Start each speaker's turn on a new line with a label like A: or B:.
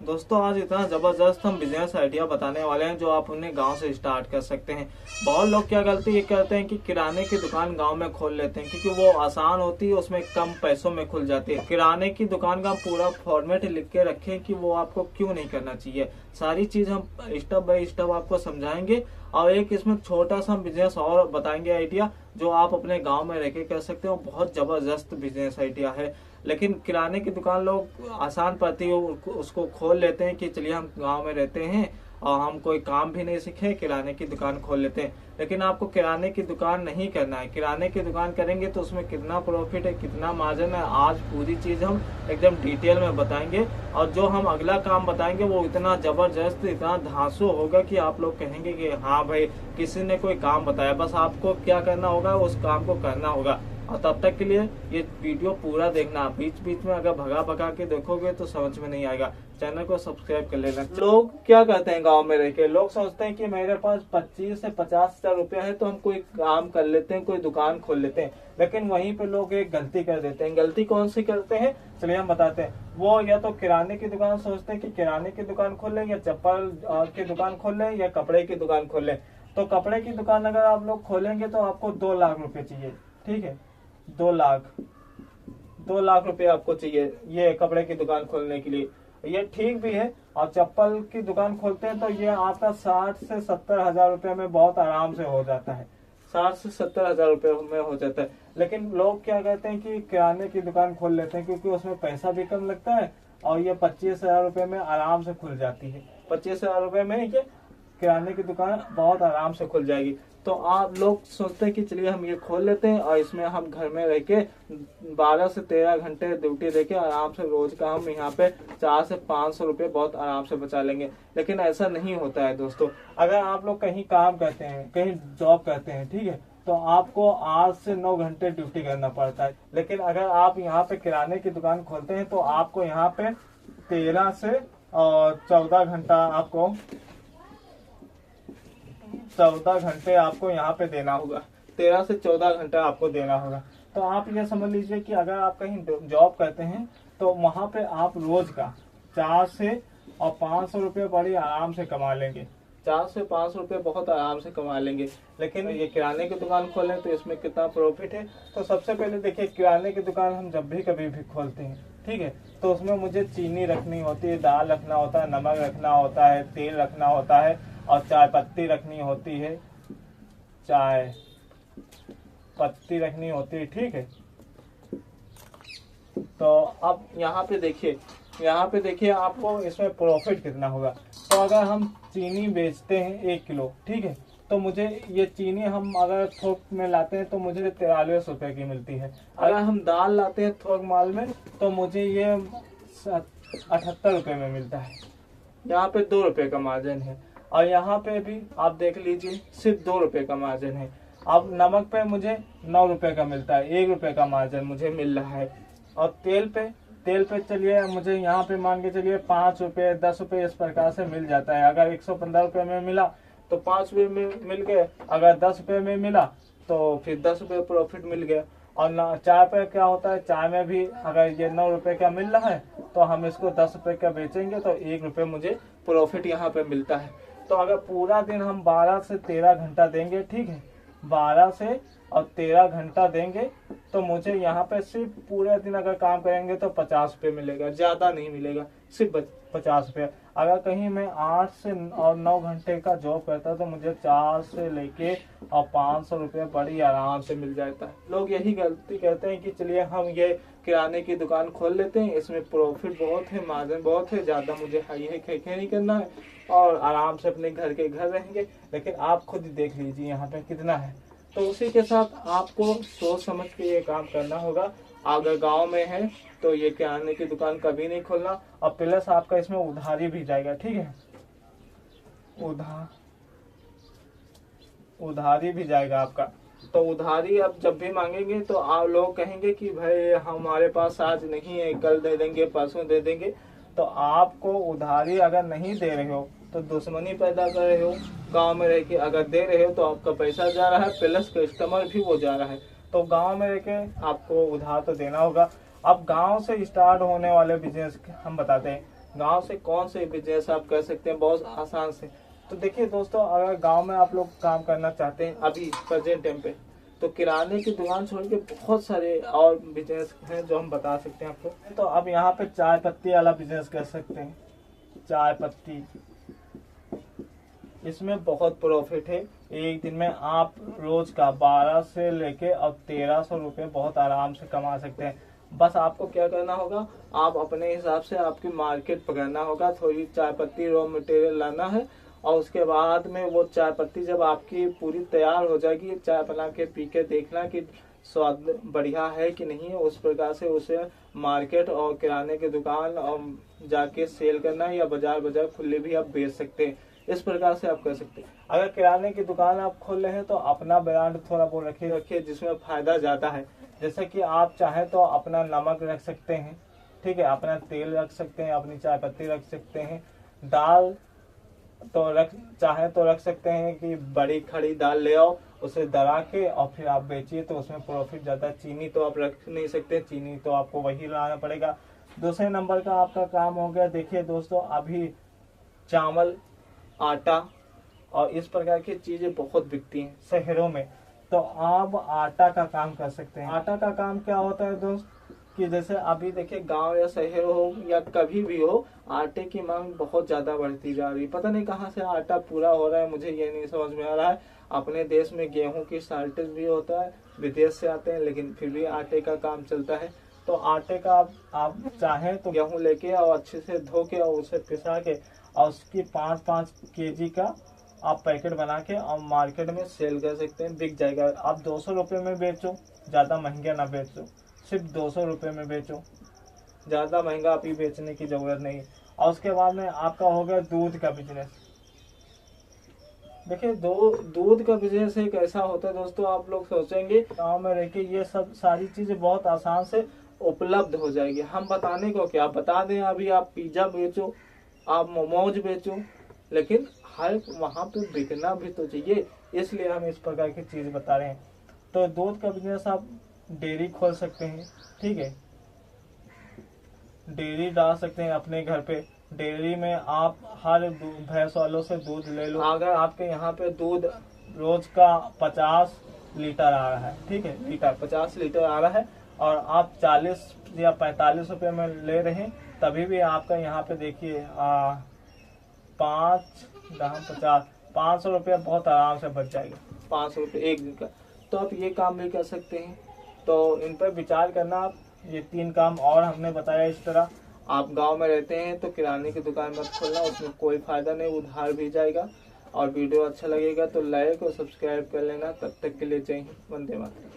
A: दोस्तों आज इतना जबरदस्त हम बिजनेस आइडिया बताने वाले हैं जो आप उन्हें गांव से स्टार्ट कर सकते हैं। बहुत लोग क्या गलती ये करते हैं कि किराने की दुकान गांव में खोल लेते हैं क्योंकि वो आसान होती है, उसमें कम पैसों में खुल जाती है। किराने की दुकान का पूरा फॉर्मेट लिख के रखें कि वो आपको क्यों नहीं करना चाहिए। सारी चीज हम स्टेप बाय स्टेप आपको समझाएंगे और एक इसमें छोटा सा बिजनेस और बताएंगे आइडिया जो आप अपने गांव में रह के कर सकते हो। बहुत जबरदस्त बिजनेस आइडिया है, लेकिन किराने की दुकान लोग आसान पड़ती है उसको खोल लेते हैं कि चलिए हम गांव में रहते हैं और हम कोई काम भी नहीं सीखे, किराने की दुकान खोल लेते हैं। लेकिन आपको किराने की दुकान नहीं करना है। किराने की दुकान करेंगे तो उसमें कितना प्रॉफिट है, कितना मार्जिन है, आज पूरी चीज हम एकदम डिटेल में बताएंगे। और जो हम अगला काम बताएंगे वो इतना जबरदस्त, इतना धांसू होगा कि आप लोग कहेंगे कि हाँ भाई किसी ने कोई काम बताया, बस आपको क्या करना होगा, उस काम को करना होगा। और तब तक के लिए ये वीडियो पूरा देखना। बीच बीच में अगर भगा भगा के देखोगे तो समझ में नहीं आएगा। चैनल को सब्सक्राइब कर लेना। लोग क्या करते हैं गांव में रह के, लोग सोचते हैं कि मेरे पास 25 से 50,000 रुपया है तो हम कोई काम कर लेते हैं, कोई दुकान खोल लेते हैं। लेकिन वहीं पे लोग एक गलती कर देते हैं। गलती कौन सी करते हैं चलिए हम बताते हैं। वो या तो किराने की दुकान सोचते हैं कि किराने की दुकान खोल लें, या चप्पल की दुकान खोल लें, या कपड़े की दुकान खोल लें। तो कपड़े की दुकान अगर आप लोग खोलेंगे तो आपको 2 लाख रुपए चाहिए। ठीक है, 2 लाख रुपए आपको चाहिए ये कपड़े की दुकान खोलने के लिए। ये ठीक भी है। और चप्पल की दुकान खोलते हैं तो ये आपका 60 से 70 हजार रुपए में बहुत आराम से हो जाता है। 60 से 70 हजार रुपए में हो जाता है। लेकिन लोग क्या कहते हैं कि किराने की दुकान खोल लेते हैं क्योंकि उसमें पैसा भी कम लगता है और ये 25,000 रुपए में आराम से खुल जाती है। 25,000 रुपए में ये किराने की दुकान बहुत आराम से खुल जाएगी। तो आप लोग सोचते हैं कि चलिए हम ये खोल लेते हैं और इसमें हम घर में रह के 12 से 13 घंटे ड्यूटी देके आराम से रोज का हम यहाँ पे 400 से 500 रुपये बहुत आराम से बचा लेंगे। लेकिन ऐसा नहीं होता है दोस्तों। अगर आप लोग कहीं काम करते हैं, कहीं जॉब करते हैं, ठीक है, तो आपको 8 से 9 घंटे ड्यूटी करना पड़ता है। लेकिन अगर आप यहाँ पे किराने की दुकान खोलते हैं तो आपको यहाँ पे 13 से 14 घंटा आपको 14 घंटे आपको यहाँ पे देना होगा। 13 से 14 घंटा आपको देना होगा। तो आप ये समझ लीजिए कि अगर आप कहीं जॉब करते हैं तो वहां पे आप रोज का 4 से 500 रुपये बड़ी आराम से कमा लेंगे। 4 से 500 रुपये बहुत आराम से कमा लेंगे। लेकिन ये किराने की दुकान खोलें तो इसमें कितना प्रॉफिट है। तो सबसे पहले देखिए, किराने की दुकान हम जब भी कभी भी खोलते हैं, ठीक है, तो उसमें मुझे चीनी रखनी होती है, दाल रखना होता है, नमक रखना होता है, तेल रखना होता है और चाय पत्ती रखनी होती है। चाय पत्ती रखनी होती है, ठीक है। तो अब यहाँ पे देखिए आपको इसमें प्रॉफिट कितना होगा। तो अगर हम चीनी बेचते हैं 1 किलो, ठीक है, तो मुझे ये चीनी हम अगर थोक में लाते हैं तो मुझे 43 रुपए की मिलती है। अगर हम दाल लाते हैं थोक माल में तो मुझे ये 78 रुपए में मिलता है। यहाँ पे 2 रुपए का मार्जिन है। और यहाँ पे भी आप देख लीजिए सिर्फ 2 रुपए का मार्जिन है। अब नमक पे मुझे 9 रुपए का मिलता है, 1 रुपए का मार्जिन मुझे मिल रहा है। और तेल पे चलिए मुझे यहाँ पे मान के चलिए 5 रुपए 10 रुपए इस प्रकार से मिल जाता है। अगर 115 रुपए में मिला तो 5 रुपए में मिल गए, अगर 10 रुपए में मिला तो फिर 10 रुपए प्रॉफिट मिल गया। और चाय पे क्या होता है, चाय में भी अगर ये 9 रुपए का मिल रहा है तो हम इसको 10 रुपए का बेचेंगे तो 1 रुपए मुझे प्रॉफिट यहाँ पे मिलता है। तो अगर पूरा दिन हम 12 से 13 घंटा देंगे, ठीक है, 12 से 13 घंटा देंगे तो मुझे यहाँ पे सिर्फ पूरे दिन अगर काम करेंगे तो 50 रुपये मिलेगा, ज्यादा नहीं मिलेगा, सिर्फ 50 रुपये। अगर कहीं मैं 8 से 9 घंटे का जॉब करता तो मुझे 4 से लेके और 500 रुपये बड़ी आराम से मिल जाता है। लोग यही गलती करते हैं कि चलिए हम ये किराने की दुकान खोल लेते हैं, इसमें प्रॉफिट बहुत है, मार्जिन बहुत है, ज्यादा मुझे हाई नहीं करना है और आराम से अपने घर के घर रहेंगे। लेकिन आप खुद देख लीजिए यहाँ पे कितना है। तो उसी के साथ आपको सोच समझ के ये काम करना होगा। अगर गांव में है तो ये किराने की दुकान कभी नहीं खोलना। और प्लस आपका इसमें उधारी भी जाएगा, ठीक है, उधारी भी जाएगा आपका। तो उधारी अब जब भी मांगेंगे तो आप लोग कहेंगे कि भाई हमारे पास आज नहीं है, कल दे देंगे, परसों दे देंगे। तो आपको उधारी अगर नहीं दे रहे हो तो दुश्मनी पैदा कर रहे हो। गांव में रह के अगर दे रहे हो तो आपका पैसा जा रहा है, प्लस कस्टमर भी वो जा रहा है। तो गांव में रह के आपको उधार तो देना होगा। अब गांव से स्टार्ट होने वाले बिजनेस हम बताते हैं। गांव से कौन से बिजनेस आप कर सकते हैं बहुत आसान से। तो देखिए दोस्तों, अगर गांव में आप लोग काम करना चाहते हैं अभी प्रेजेंट टाइम पे, तो किराने की दुकान छोड़ के बहुत सारे और बिजनेस हैं जो हम बता सकते हैं आपको। तो अब यहाँ पे चाय पत्ती वाला बिजनेस कर सकते हैं। चाय पत्ती, इसमें बहुत प्रॉफिट है। एक दिन में आप रोज का 12 से लेके अब 1300 रुपये बहुत आराम से कमा सकते हैं। बस आपको क्या करना होगा, आप अपने हिसाब से आपकी मार्केट पकड़ना होगा, थोड़ी चाय पत्ती रॉ मटेरियल लाना है, और उसके बाद में वो चाय पत्ती जब आपकी पूरी तैयार हो जाएगी, चाय बना के पी के देखना कि स्वाद बढ़िया है कि नहीं है। उस प्रकार से उसे मार्केट और किराने की दुकान और जाके सेल करना है, या बाजार खुले भी आप बेच सकते हैं। इस प्रकार से आप कर सकते हैं। अगर किराने की दुकान आप खोल रहे हैं तो अपना ब्रांड थोड़ा बहुत रखिए जिसमें फायदा ज्यादा है। जैसे कि आप चाहें तो अपना नमक रख सकते हैं, ठीक है, अपना तेल रख सकते हैं, अपनी चाय पत्ती रख सकते हैं, दाल तो चाहे तो रख सकते हैं कि बड़ी खड़ी दाल ले आओ, उसे दरा के और फिर आप बेचिए, तो उसमें प्रॉफिट ज्यादा। चीनी तो आप रख नहीं सकते, चीनी तो आपको वही लाना पड़ेगा। दूसरे नंबर का आपका काम हो गया, देखिए दोस्तों, अभी चावल, आटा और इस प्रकार की चीजें बहुत बिकती हैं शहरों में, तो आप आटा का काम कर सकते हैं। आटा का काम क्या होता है दोस्त, कि जैसे अभी देखिए गांव या शहर हो या कभी भी हो, आटे की मांग बहुत ज्यादा बढ़ती जा रही है। पता नहीं कहाँ से आटा पूरा हो रहा है, मुझे ये नहीं समझ में आ रहा है। अपने देश में गेहूं की शॉर्टेज भी होता है, विदेश से आते हैं, लेकिन फिर भी आटे का काम चलता है। तो आटे का आप चाहें तो गेहूं लेके और अच्छे से धो के और उसे पिसा के और उसकी 5-5 केजी का आप पैकेट बना के और मार्केट में सेल कर सकते हैं, बिक जाएगा। आप 200 रुपये में बेचो, ज्यादा महंगा ना बेचो, सिर्फ 200 रुपये में बेचो, ज्यादा महंगा अभी बेचने की जरूरत नहीं। और उसके बाद में आपका हो गया दूध का बिजनेस। देखिए दूध का बिजनेस एक ऐसा होता है दोस्तों, आप लोग सोचेंगे गाँव में रह के ये सब सारी चीजें बहुत आसान से उपलब्ध हो जाएगी। हम बताने को क्या बता दें, अभी आप पिज्जा बेचो, आप मोमोज बेचो, लेकिन हर वहां पे बिकना भी तो चाहिए, इसलिए हम इस प्रकार की चीज बता रहे हैं। तो दूध का बिजनेस आप डेयरी खोल सकते हैं, ठीक है, डेयरी डाल सकते हैं अपने घर पे। डेयरी में आप हर भैंस वालों से दूध ले लो। अगर आपके यहाँ पे दूध रोज का 50 लीटर आ रहा है, ठीक है, लीटर 50 लीटर आ रहा है, और आप 40 या 45 रुपए में ले रहे हैं, तभी भी आपका यहाँ पे देखिए 500 रुपया बहुत आराम से बच जाएगा, 500 रुपये एक दिन का। तो आप ये काम भी कर सकते हैं। तो इन पर विचार करना आप। ये 3 काम और हमने बताया इस तरह। आप गांव में रहते हैं तो किराने की दुकान मत खोलना, उसमें कोई फायदा नहीं, उधार भी जाएगा। और वीडियो अच्छा लगेगा तो लाइक और सब्सक्राइब कर लेना। तब तक के लिए जय हिंद, वंदे मातरम।